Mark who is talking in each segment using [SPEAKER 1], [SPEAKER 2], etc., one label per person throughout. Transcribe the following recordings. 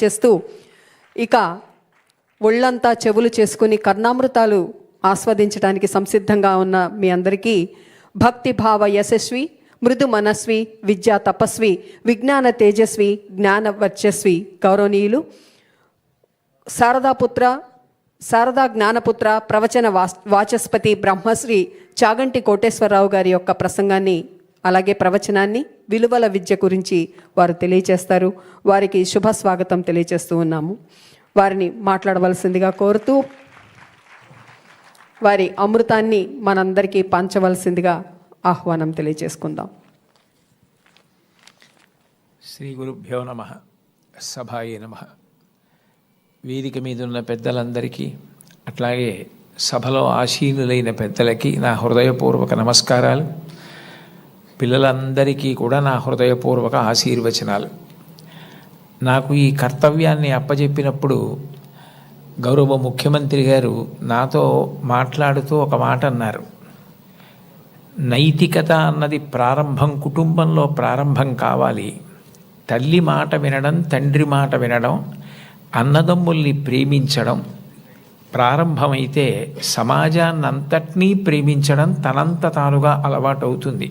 [SPEAKER 1] చేస్తూ ఇక ఒళ్ళంతా చెవులు చేసుకుని కర్ణామృతాలు ఆస్వాదించడానికి సంసిద్ధంగా ఉన్న మీ అందరికీ భక్తి భావ యశస్వి, మృదు మనస్వి, విద్యా తపస్వి, విజ్ఞాన తేజస్వి, జ్ఞాన వర్చస్వి గౌరవనీయులు శారదా జ్ఞానపుత్ర ప్రవచన వాచస్పతి బ్రహ్మశ్రీ చాగంటి కోటేశ్వరరావు గారి యొక్క ప్రసంగాన్ని అలాగే ప్రవచనాన్ని విలువల విద్య గురించి వారు తెలియచేస్తారు. వారికి శుభ స్వాగతం తెలియచేస్తూ ఉన్నాము. వారిని మాట్లాడవలసిందిగా కోరుతూ వారి అమృతాన్ని మనందరికీ పంచవలసిందిగా ఆహ్వానం తెలియచేసుకుందాం.
[SPEAKER 2] శ్రీ గురుభ్యో నమః. సభాయే నమః. వేదిక మీద ఉన్న పెద్దలందరికీ అట్లాగే సభలో ఆశీనులైన పెద్దలకి నా హృదయపూర్వక నమస్కారాలు. పిల్లలందరికీ కూడా నా హృదయపూర్వక ఆశీర్వచనాలు. నాకు ఈ కర్తవ్యాన్ని అప్పజెప్పినప్పుడు గౌరవ ముఖ్యమంత్రి గారు నాతో మాట్లాడుతూ ఒక మాట అన్నారు. నైతికత అన్నది ప్రారంభం కుటుంబంలో ప్రారంభం కావాలి. తల్లి మాట వినడం, తండ్రి మాట వినడం, అన్నదమ్ముల్ని ప్రేమించడం ప్రారంభమైతే సమాజాన్నంతటినీ ప్రేమించడం తనంత తానుగా అలవాటవుతుంది.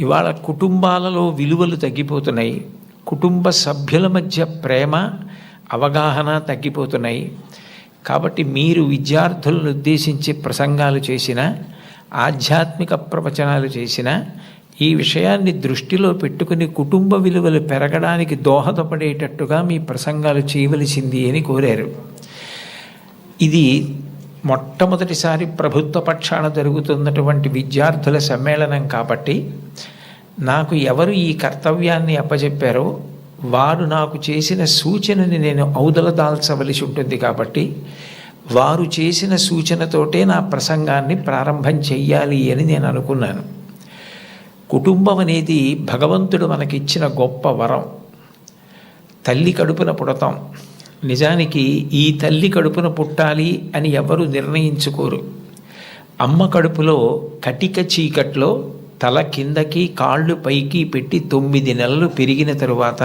[SPEAKER 2] ఇవాళ కుటుంబాలలో విలువలు తగ్గిపోతున్నాయి. కుటుంబ సభ్యుల మధ్య ప్రేమ, అవగాహన తగ్గిపోతున్నాయి. కాబట్టి మీరు విద్యార్థులను ఉద్దేశించి ప్రసంగాలు చేసిన, ఆధ్యాత్మిక ప్రవచనాలు చేసిన ఈ విషయాన్ని దృష్టిలో పెట్టుకుని కుటుంబ విలువలు పెరగడానికి దోహదపడేటట్టుగా మీ ప్రసంగాలు చేయవలసింది అని కోరారు. ఇది మొట్టమొదటిసారి ప్రభుత్వ పక్షాన జరుగుతున్నటువంటి విద్యార్థుల సమ్మేళనం కాబట్టి నాకు ఎవరు ఈ కర్తవ్యాన్ని అప్పచెప్పారో వారు నాకు చేసిన సూచనని నేను ఔదల దాల్చవలసి ఉంటుంది. కాబట్టి వారు చేసిన సూచనతోటే నా ప్రసంగాన్ని ప్రారంభం చెయ్యాలి అని నేను అనుకున్నాను. కుటుంబం అనేది భగవంతుడు మనకిచ్చిన గొప్ప వరం. తల్లి కడుపున పుడతాం. నిజానికి ఈ తల్లి కడుపున పుట్టాలి అని ఎవరు నిర్ణయించుకోరు. అమ్మ కడుపులో కటిక చీకట్లో తల కిందకి కాళ్ళు పైకి పెట్టి 9 నెలలు పెరిగిన తరువాత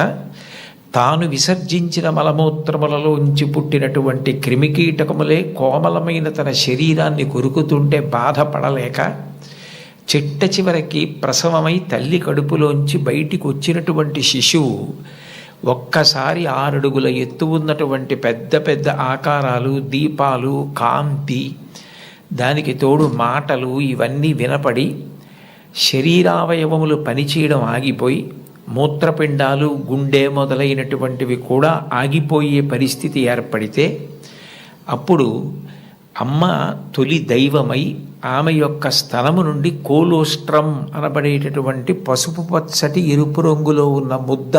[SPEAKER 2] తాను విసర్జించిన మలమూత్రములలోంచి పుట్టినటువంటి క్రిమికీటకములే కోమలమైన తన శరీరాన్ని కొరుకుతుంటే బాధపడలేక చిట్ట చివరికి ప్రసవమై తల్లి కడుపులోంచి బయటికి వచ్చినటువంటి శిశువు ఒక్కసారి 6 అడుగుల ఎత్తు ఉన్నటువంటి పెద్ద పెద్ద ఆకారాలు, దీపాలు, కాంతి, దానికి తోడు మాటలు ఇవన్నీ వినపడి శరీరావయవములు పనిచేయడం ఆగిపోయి మూత్రపిండాలు, గుండె మొదలైనటువంటివి కూడా ఆగిపోయే పరిస్థితి ఏర్పడితే అప్పుడు అమ్మ తొలి దైవమై ఆమె యొక్క స్థలము నుండి కోలోస్ట్రం అనబడేటటువంటి పసుపు పచ్చటి ఎరుపు రంగులో ఉన్న ముద్ద,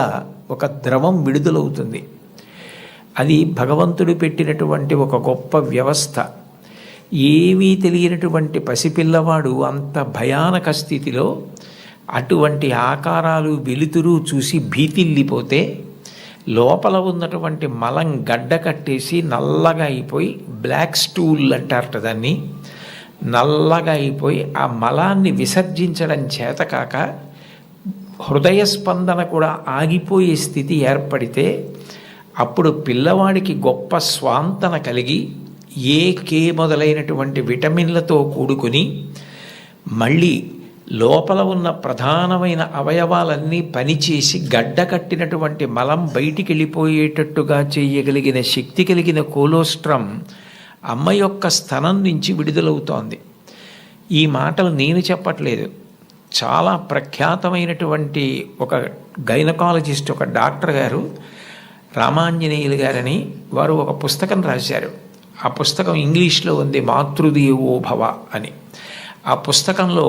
[SPEAKER 2] ఒక ద్రవం విడుదలవుతుంది. అది భగవంతుడు పెట్టినటువంటి ఒక గొప్ప వ్యవస్థ. ఏమీ తెలియనటువంటి పసిపిల్లవాడు అంత భయానక స్థితిలో అటువంటి ఆకారాలు, వెలుతురు చూసి భీతిల్లిపోతే లోపల ఉన్నటువంటి మలం గడ్డ కట్టేసి నల్లగా అయిపోయి, బ్లాక్ స్టూల్ అంటారట దాన్ని, నల్లగా అయిపోయి ఆ మలాన్ని విసర్జించడం చేతకాక హృదయ స్పందన కూడా ఆగిపోయే స్థితి ఏర్పడితే అప్పుడు పిల్లవాడికి గొప్ప స్వాంతన కలిగి కే మొదలైనటువంటి విటమిన్లతో కూడుకుని మళ్ళీ లోపల ఉన్న ప్రధానమైన అవయవాలన్నీ పనిచేసి గడ్డ కట్టినటువంటి మలం బయటికి వెళ్ళిపోయేటట్టుగా చేయగలిగిన శక్తి కలిగిన కోలోస్ట్రం అమ్మ యొక్క స్థనం నుంచి విడుదలవుతోంది. ఈ మాటలు నేను చెప్పట్లేదు. చాలా ప్రఖ్యాతమైనటువంటి ఒక గైనకాలజిస్ట్, ఒక డాక్టర్ గారు, రామాంజనేయులు గారని, వారు ఒక పుస్తకం రాశారు. ఆ పుస్తకం ఇంగ్లీష్లో ఉంది, మాతృదేవో భవ అని. ఆ పుస్తకంలో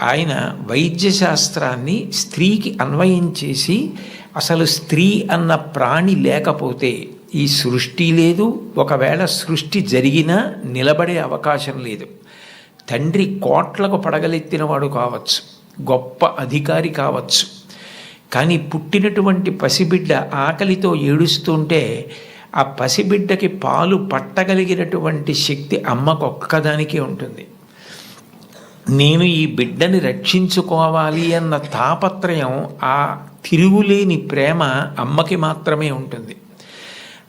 [SPEAKER 2] ఆయన వైద్యశాస్త్రాన్ని స్త్రీకి అన్వయం చేసి అసలు స్త్రీ అన్న ప్రాణి లేకపోతే ఈ సృష్టి లేదు, ఒకవేళ సృష్టి జరిగినా నిలబడే అవకాశం లేదు. తండ్రి కోట్లకు పడగలెత్తినవాడు కావచ్చు, గొప్ప అధికారి కావచ్చు, కానీ పుట్టినటువంటి పసిబిడ్డ ఆకలితో ఏడుస్తుంటే ఆ పసిబిడ్డకి పాలు పట్టగలిగినటువంటి శక్తి అమ్మకొక్కదానికే ఉంటుంది. నేను ఈ బిడ్డని రక్షించుకోవాలి అన్న తాపత్రయం, ఆ తిరుగులేని ప్రేమ అమ్మకి మాత్రమే ఉంటుంది.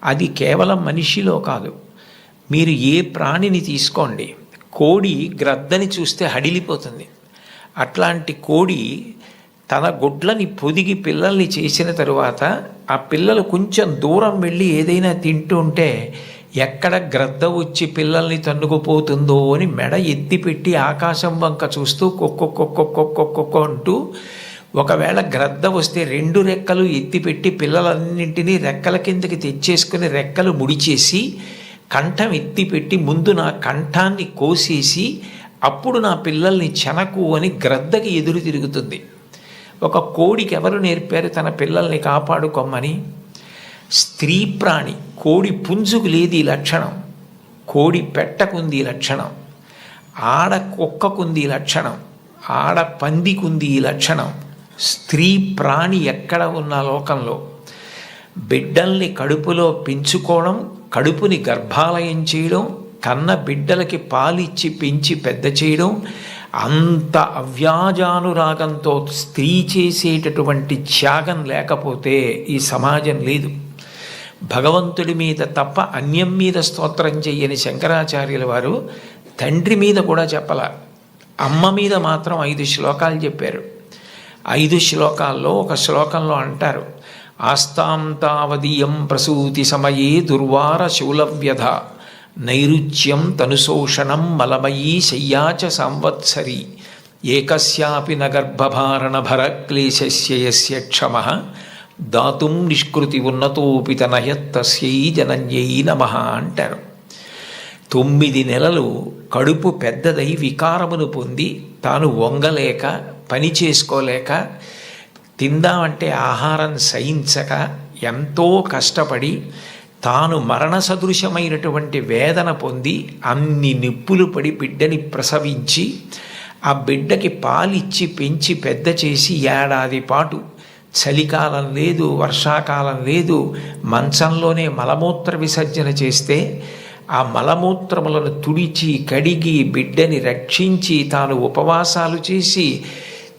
[SPEAKER 2] అది కేవలం మనిషిలో కాదు. మీరు ఏ ప్రాణిని తీసుకోండి, కోడి గ్రద్దని చూస్తే హడిలిపోతుంది. అట్లాంటి కోడి తన గుడ్లని పొదిగి పిల్లల్ని చేసిన తరువాత ఆ పిల్లలు కొంచెం దూరం వెళ్ళి ఏదైనా తింటూ ఉంటే ఎక్కడ గ్రద్ద వచ్చి పిల్లల్ని తన్నుకుపోతుందో అని మెడ ఎత్తిపెట్టి ఆకాశం వంక చూస్తూ కొక్కొక్కొక్కొక్కొక్కొక్కొక్క అంటూ, ఒకవేళ గ్రద్ద వస్తే 2 రెక్కలు ఎత్తిపెట్టి పిల్లలన్నింటినీ రెక్కల కిందకి తెచ్చేసుకుని రెక్కలు ముడిచేసి కంఠం ఎత్తిపెట్టి ముందు నా కంఠాన్ని కోసేసి అప్పుడు నా పిల్లల్ని చెనకు అని గ్రద్దకి ఎదురు తిరుగుతుంది. ఒక కోడికి ఎవరు నేర్పారు తన పిల్లల్ని కాపాడుకోమని? స్త్రీ ప్రాణి. కోడి పుంజుకు లేదు ఈ లక్షణం, కోడి పెట్టకుంది ఈ లక్షణం, ఆడ కుక్కకుంది ఈ లక్షణం, ఆడ పందికుంది ఈ లక్షణం. స్త్రీ ప్రాణి ఎక్కడ ఉన్న లోకంలో బిడ్డల్ని కడుపులో పెంచుకోవడం, కడుపుని గర్భాలయం చేయడం, కన్న బిడ్డలకి పాలిచ్చి పెంచి పెద్ద చేయడం, అంత అవ్యాజానురాగంతో స్త్రీ చేసేటటువంటి త్యాగం లేకపోతే ఈ సమాజం లేదు. భగవంతుడి మీద తప్ప అన్యం మీద స్తోత్రం చెయ్యని శంకరాచార్యుల వారు తండ్రి మీద కూడా చెప్పల, అమ్మ మీద మాత్రం 5 శ్లోకాలు చెప్పారు. 5 శ్లోకాల్లో ఒక శ్లోకంలో అంటారు, ఆస్తాం తావదీయం ప్రసూతి సమయే దుర్వార శూలవ్యధ నైరుచ్యం తనుశోషణం మలమయీ శయ్యాచ సంవత్సరి ఏకస్యాపి నగర్భభారణ భరక్లేశస్య యస్య క్షమః దాతుం నిష్కృతి ఉన్నతోపి తనయత్తస్యై జనన్యై నమః అంటారు. 9 నెలలు కడుపు పెద్దదై వికారమును పొంది తాను వంగలేక పని చేసుకోలేక తిందామంటే ఆహారం సహించక ఎంతో కష్టపడి తాను మరణ సదృశమైనటువంటి వేదన పొంది అన్ని నిప్పులు పడి బిడ్డని ప్రసవించి ఆ బిడ్డకి పాలిచ్చి పెంచి పెద్ద చేసి ఏడాది పాటు చలికాలం లేదు, వర్షాకాలం లేదు, మంచంలోనే మలమూత్ర విసర్జన చేస్తే ఆ మలమూత్రములను తుడిచి కడిగి బిడ్డని రక్షించి తాను ఉపవాసాలు చేసి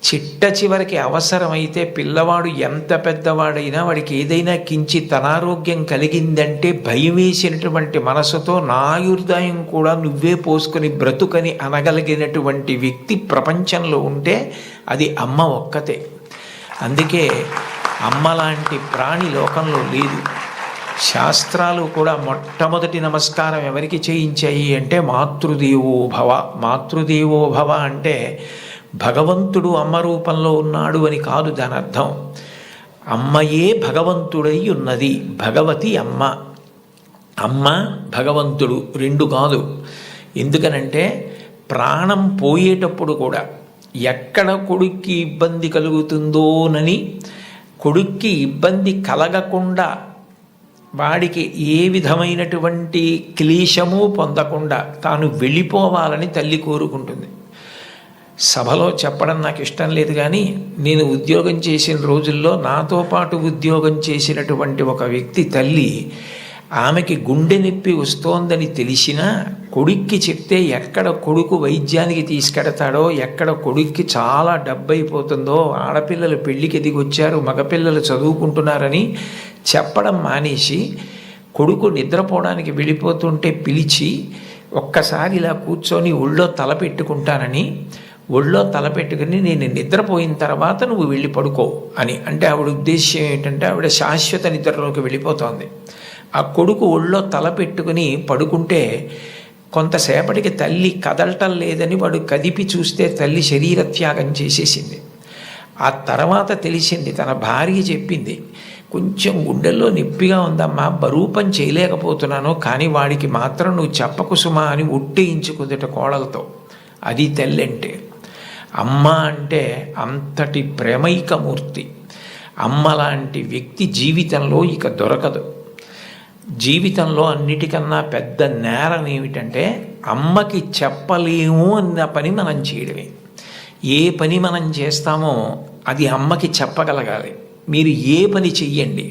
[SPEAKER 2] చిట్ట చివరికి అవసరమైతే పిల్లవాడు ఎంత పెద్దవాడైనా వాడికి ఏదైనా కించిత్ అనారోగ్యం కలిగిందంటే భయం వేసినటువంటి మనసుతో నా ఆయుర్దాయం కూడా నువ్వే పోసుకొని బ్రతుకని అనగలిగినటువంటి వ్యక్తి ప్రపంచంలో ఉంటే అది అమ్మ ఒక్కతే. అందుకే అమ్మ లాంటి ప్రాణి లోకంలో లేదు. శాస్త్రాలు కూడా మొట్టమొదటి నమస్కారం ఎవరికి చేయించాయి అంటే మాతృదేవో భవ. మాతృదేవో భవ అంటే భగవంతుడు అమ్మ రూపంలో ఉన్నాడు అని కాదు దాని అర్థం. అమ్మయే భగవంతుడై ఉన్నది. భగవతి అమ్మ, అమ్మ భగవంతుడు 2 కాదు. ఎందుకనంటే ప్రాణం పోయేటప్పుడు కూడా ఎక్కడ కొడుక్కి ఇబ్బంది కలుగుతుందోనని కొడుక్కి ఇబ్బంది కలగకుండా వాడికి ఏ విధమైనటువంటి క్లేశము పొందకుండా తాను వెళ్ళిపోవాలని తల్లి కోరుకుంటుంది. సభలో చెప్పడం నాకు ఇష్టం లేదు, కానీ నేను ఉద్యోగం చేసిన రోజుల్లో నాతో పాటు ఉద్యోగం చేసినటువంటి ఒక వ్యక్తి తల్లి, ఆమెకి గుండె నొప్పి వస్తోందని తెలిసినా కొడుక్కి చెప్తే ఎక్కడ కొడుకు వైద్యానికి తీసుకెడతాడో, ఎక్కడ కొడుక్కి చాలా డబ్బు అయిపోతుందో, ఆడపిల్లలు పెళ్ళికి ఎదిగొచ్చారు, మగపిల్లలు చదువుకుంటున్నారని చెప్పడం మానేసి కొడుకు నిద్రపోవడానికి వెళ్ళిపోతుంటే పిలిచి ఒక్కసారి ఇలా కూర్చొని ఒళ్ళో తలపెట్టుకుంటానని, ఒళ్ళో తలపెట్టుకుని నేను నిద్రపోయిన తర్వాత నువ్వు వెళ్ళి పడుకో అని అంటే ఆవిడ ఉద్దేశ్యం ఏంటంటే ఆవిడ శాశ్వత నిద్రలోకి వెళ్ళిపోతోంది. ఆ కొడుకు ఒళ్ళో తలపెట్టుకుని పడుకుంటే కొంతసేపటికి తల్లి కదలటం లేదని వాడు కదిపి చూస్తే తల్లి శరీర త్యాగం చేసేసింది. ఆ తర్వాత తెలిసింది, తన భార్య చెప్పింది, కొంచెం గుండెల్లో నొప్పిగా ఉందమ్మా, బరువు పని చేయలేకపోతున్నాను, కానీ వాడికి మాత్రం నువ్వు చెప్పకు సుమా అని ఒట్టేయించుకుందట కోడలతో. అది తల్లి అంటే. అమ్మ అంటే అంతటి ప్రేమైకమూర్తి. అమ్మ లాంటి వ్యక్తి జీవితంలో ఇక దొరకదు. జీవితంలో అన్నిటికన్నా పెద్ద నేరం ఏమిటంటే అమ్మకి చెప్పలేము అన్న పని మనం చేయడమే. ఏ పని మనం చేస్తామో అది అమ్మకి చెప్పగలగాలి. మీరు ఏ పని చెయ్యండి,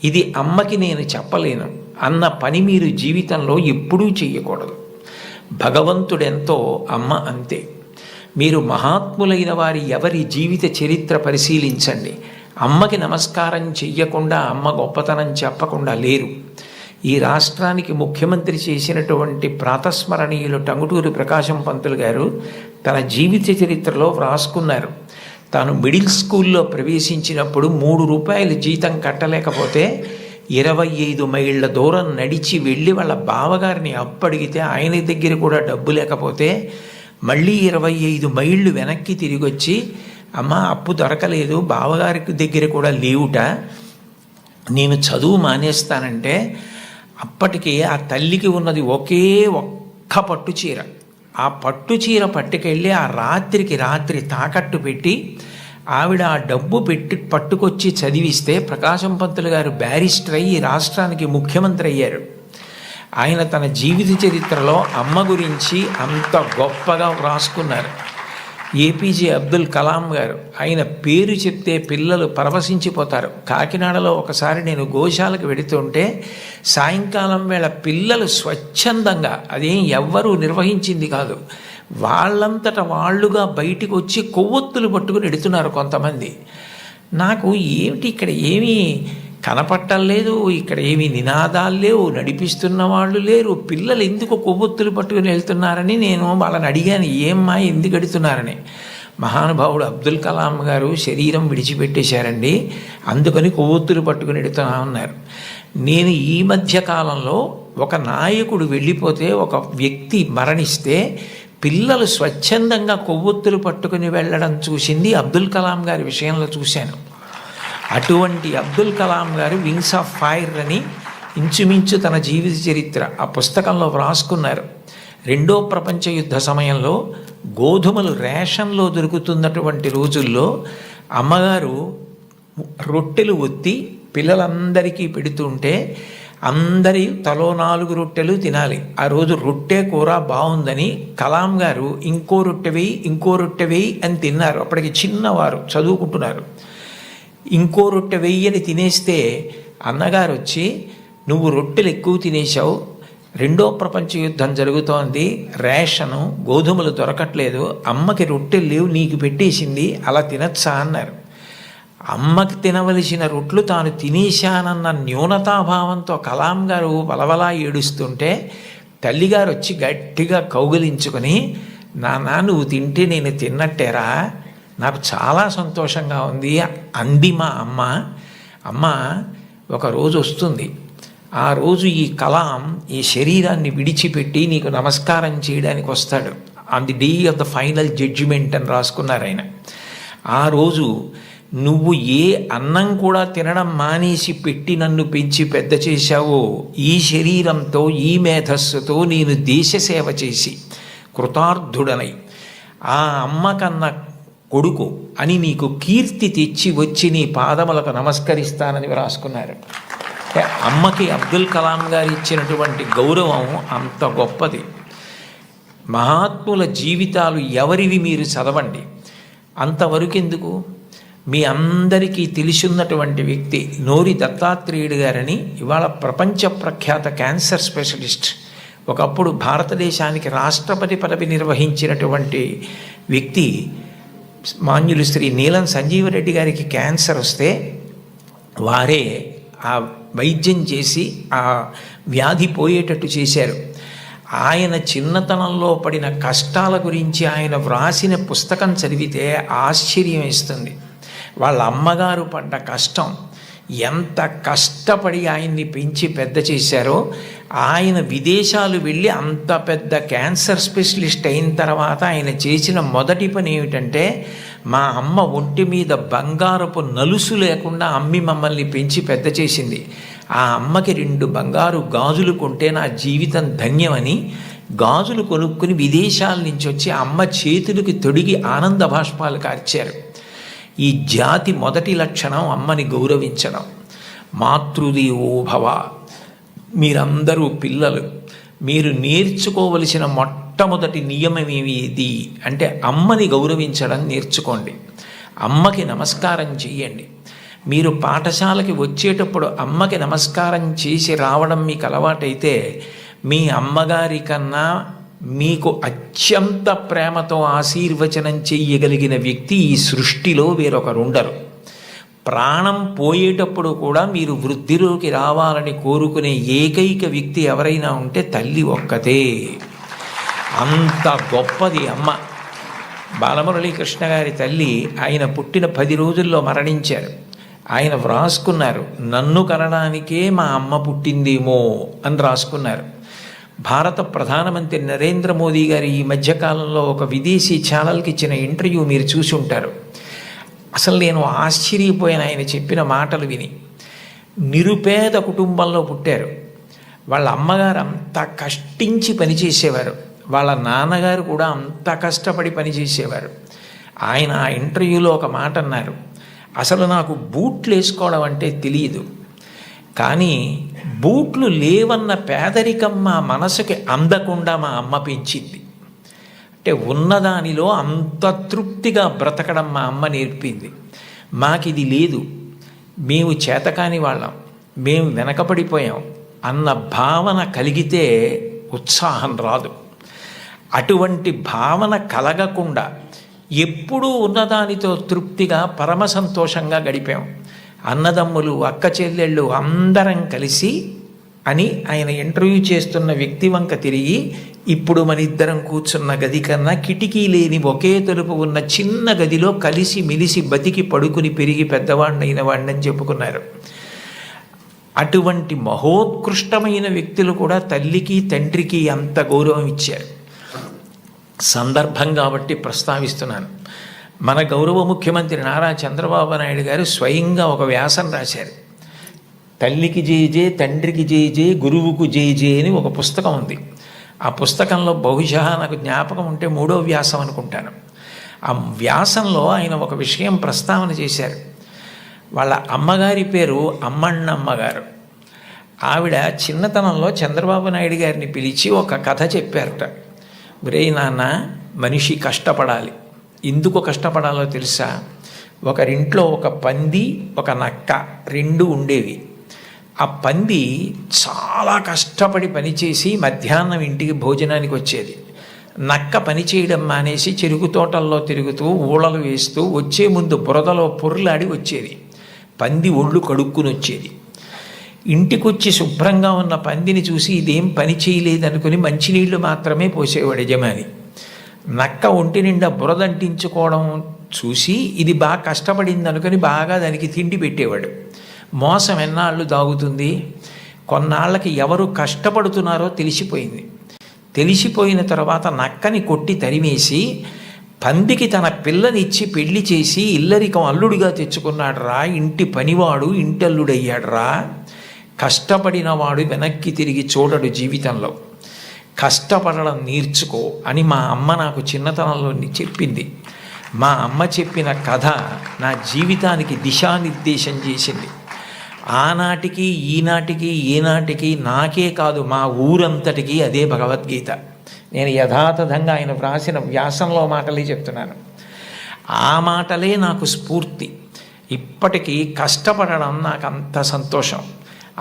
[SPEAKER 2] ఇది అమ్మకి నేను చెప్పలేను అన్న పని మీరు జీవితంలో ఎప్పుడూ చెయ్యకూడదు. భగవంతుడెంతో అమ్మ అంతే. మీరు మహాత్ములైన వారి ఎవరి జీవిత చరిత్ర పరిశీలించండి. అమ్మకి నమస్కారం చెయ్యకుండా, అమ్మ గొప్పతనం చెప్పకుండా లేరు. ఈ రాష్ట్రానికి ముఖ్యమంత్రి చేసినటువంటి ప్రాతస్మరణీయులు టంగుటూరి ప్రకాశం పంతులు గారు తన జీవిత చరిత్రలో వ్రాసుకున్నారు. తాను మిడిల్ స్కూల్లో ప్రవేశించినప్పుడు 3 రూపాయలు జీతం కట్టలేకపోతే 25 మైళ్ళ దూరం నడిచి వెళ్ళి వాళ్ళ బావగారిని అప్పడిగితే ఆయన దగ్గర కూడా డబ్బు లేకపోతే మళ్ళీ 25 మైళ్ళు వెనక్కి తిరిగి వచ్చి, అమ్మ అప్పు దొరకలేదు, బావగారికి దగ్గర కూడా లేవుట, నేను చదువు మానేస్తానంటే అప్పటికి ఆ తల్లికి ఉన్నది ఒక్క పట్టు చీర. ఆ పట్టు చీర పట్టుకెళ్ళి ఆ రాత్రి తాకట్టు పెట్టి ఆవిడ ఆ డబ్బు పట్టుకొచ్చి చదివిస్తే ప్రకాశం పంతులు గారు బ్యారిస్టర్ అయ్యి రాష్ట్రానికి ముఖ్యమంత్రి అయ్యారు. ఆయన తన జీవిత చరిత్రలో అమ్మ గురించి అంత గొప్పగా వ్రాసుకున్నారు. ఏపీజే అబ్దుల్ కలాం గారు, ఆయన పేరు చెప్తే పిల్లలు పరవశించిపోతారు. కాకినాడలో ఒకసారి నేను గోశాలకు వెడుతుంటే సాయంకాలం వేళ పిల్లలు స్వచ్ఛందంగా, అదేం ఎవ్వరూ నిర్వహించింది కాదు, వాళ్ళంతట వాళ్ళుగా బయటికి వచ్చి కొవ్వొత్తులు పట్టుకుని ఎడుతున్నారు కొంతమంది. నాకు ఏమిటి ఇక్కడ ఏమీ కనపట్టలేదు, ఇక్కడ ఏమీ నినాదాలు లేవు, నడిపిస్తున్న వాళ్ళు లేరు, పిల్లలు ఎందుకు కొవ్వొత్తులు పట్టుకుని వెళ్తున్నారని నేను వాళ్ళని అడిగాను, ఏమ్మా ఎందుకు ఎడుతున్నారని. మహానుభావుడు అబ్దుల్ కలాం గారు శరీరం విడిచిపెట్టేశారండి, అందుకని కొవ్వొత్తులు పట్టుకుని ఎడుతున్నా ఉన్నారు. నేను ఈ మధ్య కాలంలో ఒక నాయకుడు వెళ్ళిపోతే, ఒక వ్యక్తి మరణిస్తే పిల్లలు స్వచ్ఛందంగా కొవ్వొత్తులు పట్టుకుని వెళ్ళడం చూసింది అబ్దుల్ కలాం గారి విషయంలో చూశాను. అటువంటి అబ్దుల్ కలాం గారు వింగ్స్ ఆఫ్ ఫైర్ అని ఇంచుమించు తన జీవిత చరిత్ర ఆ పుస్తకంలో వ్రాసుకున్నారు. 2వ ప్రపంచ యుద్ధ సమయంలో గోధుమలు రేషన్లో దొరుకుతున్నటువంటి రోజుల్లో అమ్మగారు రొట్టెలు ఒత్తి పిల్లలందరికీ పెడుతుంటే అందరి తలో 4 రొట్టెలు తినాలి. ఆ రోజు రొట్టె కూర బాగుందని కలాం గారు ఇంకో రొట్టె వేయి అని తిన్నారు. అప్పటికి చిన్నవారు చదువుకుంటున్నారు. ఇంకో రొట్టె వెయ్యని తినేస్తే అన్నగారు వచ్చి, నువ్వు రొట్టెలు ఎక్కువ తినేశావు, 2వ ప్రపంచ యుద్ధం జరుగుతోంది, రేషను గోధుమలు దొరకట్లేదు, అమ్మకి రొట్టెలు లేవు, నీకు పెట్టేసింది, అలా తినచ్చా అన్నారు. అమ్మకి తినవలసిన రొట్లు తాను తినేశానన్న న్యూనతాభావంతో కలాం గారు వలవలా ఏడుస్తుంటే తల్లిగారు వచ్చి గట్టిగా కౌగిలించుకొని, నాన్న నువ్వు తింటే నేను తిన్నట్టేరా, నాకు చాలా సంతోషంగా ఉంది అంది మా అమ్మ. ఒక రోజు వస్తుంది, ఆ రోజు ఈ కలాం ఈ శరీరాన్ని విడిచిపెట్టి నీకు నమస్కారం చేయడానికి వస్తాడు. On the day of the final judgement అని రాసుకున్నారు ఆయన. ఆ రోజు నువ్వు ఏ అన్నం కూడా తినడం మానేసి పెట్టి నన్ను పెంచి పెద్ద చేశావో, ఈ శరీరంతో ఈ మేధస్సుతో నేను దేశ సేవ చేసి కృతార్థుడనై ఆ అమ్మ కన్నా కొడుకు అని నీకు కీర్తి తెచ్చి వచ్చి నీ పాదములకు నమస్కరిస్తానని రాసుకున్నారు. అమ్మకి అబ్దుల్ కలాం గారు ఇచ్చినటువంటి గౌరవం అంత గొప్పది. మహాత్ముల జీవితాలు ఎవరివి మీరు చదవండి. అంతవరకు ఎందుకు, మీ అందరికీ తెలిసిన్నటువంటి వ్యక్తి నోరి దత్తాత్రేయుడు గారని, ఇవాళ ప్రపంచ ప్రఖ్యాత క్యాన్సర్ స్పెషలిస్ట్, ఒకప్పుడు భారతదేశానికి రాష్ట్రపతి పదవి నిర్వహించినటువంటి వ్యక్తి, మాన్యులు శ్రీ నీలం సంజీవరెడ్డి గారికి క్యాన్సర్ వస్తే వారే ఆ వైద్యం చేసి ఆ వ్యాధి పోయేటట్టు చేశారు. ఆయన చిన్నతనంలో పడిన కష్టాల గురించి ఆయన వ్రాసిన పుస్తకం చదివితే ఆశ్చర్యం వేస్తుంది. వాళ్ళ అమ్మగారు పడ్డ కష్టం, ఎంత కష్టపడి ఆయన్ని పెంచి పెద్ద చేశారో, ఆయన విదేశాలు వెళ్ళి అంత పెద్ద క్యాన్సర్ స్పెషలిస్ట్ అయిన తర్వాత ఆయన చేసిన మొదటి పని ఏమిటంటే, మా అమ్మ ఒంటి మీద బంగారపు నలుసు లేకుండా అమ్మి మమ్మల్ని పెంచి పెద్ద చేసింది, ఆ అమ్మకి 2 బంగారు గాజులు కొంటే నా జీవితం ధన్యమని గాజులు కొనుక్కుని విదేశాల నుంచి వచ్చి అమ్మ చేతులకి తొడిగి ఆనంద బాష్పాలు కార్చారు. ఈ జాతి మొదటి లక్షణం అమ్మని గౌరవించడం. మాతృదేవో భవ. మీరందరూ పిల్లలు, మీరు నేర్చుకోవలసిన మొట్టమొదటి నియమం ఏది అంటే అమ్మని గౌరవించడం నేర్చుకోండి. అమ్మకి నమస్కారం చెయ్యండి. మీరు పాఠశాలకి వచ్చేటప్పుడు అమ్మకి నమస్కారం చేసి రావడం మీకు అలవాటైతే, మీ అమ్మగారి కన్నా మీకు అత్యంత ప్రేమతో ఆశీర్వచనం చెయ్యగలిగిన వ్యక్తి ఈ సృష్టిలో వేరొకరు ఉండరు. ప్రాణం పోయేటప్పుడు కూడా మీరు వృద్ధిలోకి రావాలని కోరుకునే ఏకైక వ్యక్తి ఎవరైనా ఉంటే తల్లి ఒక్కతే. అంత గొప్పది అమ్మ. బాలమురళీకృష్ణ గారి తల్లి ఆయన పుట్టిన 10 రోజుల్లో మరణించారు. ఆయన వ్రాసుకున్నారు, నన్ను కనడానికే మా అమ్మ పుట్టిందేమో అని రాసుకున్నారు. భారత ప్రధానమంత్రి నరేంద్ర మోదీ గారు ఈ మధ్యకాలంలో ఒక విదేశీ ఛానల్కి ఇచ్చిన ఇంటర్వ్యూ మీరు చూసి ఉంటారు. అసలు నేను ఆశ్చర్యపోయాను ఆయన చెప్పిన మాటలు విని. నిరుపేద కుటుంబంలో పుట్టారు. వాళ్ళ అమ్మగారు అంత కష్టించి పనిచేసేవారు, వాళ్ళ నాన్నగారు కూడా అంత కష్టపడి పనిచేసేవారు. ఆయన ఆ ఇంటర్వ్యూలో ఒక మాట అన్నారు, అసలు నాకు బూట్లు వేసుకోవడం అంటే తెలియదు, కానీ బూట్లు లేవన్న పేదరికం మా మనసుకి అందకుండా మా అమ్మ పెంచింది. అంటే ఉన్నదానిలో అంత తృప్తిగా బ్రతకడం మా అమ్మ నేర్పింది. మాకిది లేదు, మేము చేతకాని వాళ్ళం, మేము వెనకపడిపోయాం అన్న భావన కలిగితే ఉత్సాహం రాదు. అటువంటి భావన కలగకుండా ఎప్పుడూ ఉన్నదానితో తృప్తిగా పరమ సంతోషంగా గడిపాం. అన్నదమ్ములు, అక్క చెల్లెళ్ళు అందరం కలిసి అని ఆయన ఇంటర్వ్యూ చేస్తున్న వ్యక్తి వంక తిరిగి, ఇప్పుడు మన ఇద్దరం కూర్చున్న గది కన్నా కిటికీ లేని ఒకే తలుపు ఉన్న చిన్న గదిలో కలిసి మిలిసి బతికి పడుకుని పెరిగి పెద్దవాడినైన వాడిని చెప్పుకున్నారు. అటువంటి మహోత్కృష్టమైన వ్యక్తులు కూడా తల్లికి తండ్రికి అంత గౌరవం ఇచ్చారు. సందర్భం కాబట్టి ప్రస్తావిస్తున్నాను. మన గౌరవ ముఖ్యమంత్రి నారా చంద్రబాబు నాయుడు గారు స్వయంగా ఒక వ్యాసం రాశారు. తల్లికి జేజే, తండ్రికి జేజే, గురువుకు జేజే అని ఒక పుస్తకం ఉంది. ఆ పుస్తకంలో బహుశా నాకు జ్ఞాపకం ఉంటే 3వ వ్యాసం అనుకుంటాను. ఆ వ్యాసంలో ఆయన ఒక విషయం ప్రస్తావన చేశారు. వాళ్ళ అమ్మగారి పేరు అమ్మಣ್ಣమ్మగారు. ఆవిడ చిన్నతనంలో చంద్రబాబు నాయుడు గారిని పిలిచి ఒక కథ చెప్పారట. ఒరే నాన్న, మనిషి కష్టపడాలి. ఎందుకు కష్టపడాలో తెలుసా? ఒకరింట్లో ఒక పంది, ఒక నక్క 2 ఉండేవి. ఆ పంది చాలా కష్టపడి పనిచేసి మధ్యాహ్నం ఇంటికి భోజనానికి వచ్చేది. నక్క పని చేయడం మానేసి చెరుకు తోటల్లో తిరుగుతూ ఊళలు వేస్తూ వచ్చే ముందు బురదలో పొర్లాడి వచ్చేది. పంది ఒళ్ళు కడుక్కుని వచ్చేది. ఇంటికొచ్చి శుభ్రంగా ఉన్న పందిని చూసి ఇదేం పని చేయలేదనుకుని మంచినీళ్లు మాత్రమే పోసేవాడు యజమాని. నక్క ఒంటి నిండా బురదంటించుకోవడం చూసి ఇది బాగా కష్టపడింది అనుకుని బాగా దానికి తిండి పెట్టేవాడు. మోసం ఎన్నాళ్ళు దాగుతుంది? కొన్నాళ్ళకి ఎవరు కష్టపడుతున్నారో తెలిసిపోయింది. తెలిసిపోయిన తర్వాత నక్కని కొట్టి తరిమేసి పందికి తన పిల్లనిచ్చి పెళ్లి చేసి ఇల్లరికం అల్లుడిగా తెచ్చుకున్నాడు రా, ఇంటి పనివాడు ఇంటల్లుడయ్యాడు రా. కష్టపడినవాడు వెనక్కి తిరిగి చూడడు జీవితంలో. కష్టపడడం నేర్చుకో అని మా అమ్మ నాకు చిన్నతనంలో చెప్పింది. మా అమ్మ చెప్పిన కథ నా జీవితానికి దిశానిర్దేశం చేసింది. ఆనాటికి ఈనాటికి ఏనాటికి నాకే కాదు మా ఊరంతటికి అదే భగవద్గీత. నేను యథాతథంగా ఆయన వ్రాసిన వ్యాసంలో మాటలే చెప్తున్నాను. ఆ మాటలే నాకు స్ఫూర్తి. ఇప్పటికీ కష్టపడడం నాకు అంత సంతోషం.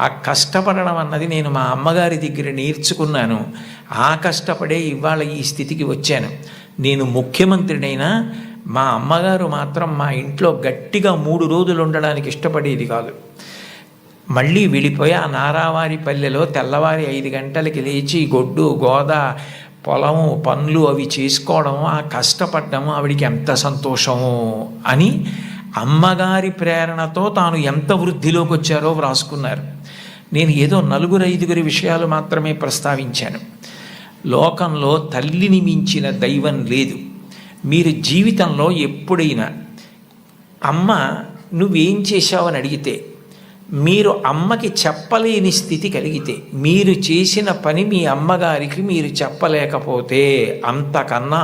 [SPEAKER 2] ఆ కష్టపడడం అన్నది నేను మా అమ్మగారి దగ్గర నేర్చుకున్నాను. ఆ కష్టపడే ఇవాళ ఈ స్థితికి వచ్చాను. నేను ముఖ్యమంత్రినైనా మా అమ్మగారు మాత్రం మా ఇంట్లో గట్టిగా 3 రోజులు ఉండడానికి ఇష్టపడేది కాదు. మళ్ళీ వెళ్ళిపోయి ఆ నారావారి పల్లెలో తెల్లవారి 5 గంటలకి లేచి గొడ్డు గోద పొలము పనులు అవి చేసుకోవడం, ఆ కష్టపడ్డం ఆవిడికి ఎంత సంతోషము అని అమ్మగారి ప్రేరణతో తాను ఎంత వృద్ధిలోకి వచ్చారో వ్రాసుకున్నారు. నేను ఏదో 4-5 విషయాలు మాత్రమే ప్రస్తావించాను. లోకంలో తల్లిని మించిన దైవం లేదు. మీరు జీవితంలో ఎప్పుడైనా అమ్మ నువ్వేం చేశావని అడిగితే, మీరు అమ్మకి చెప్పలేని స్థితి కలిగితే, మీరు చేసిన పని మీ అమ్మగారికి మీరు చెప్పలేకపోతే, అంతకన్నా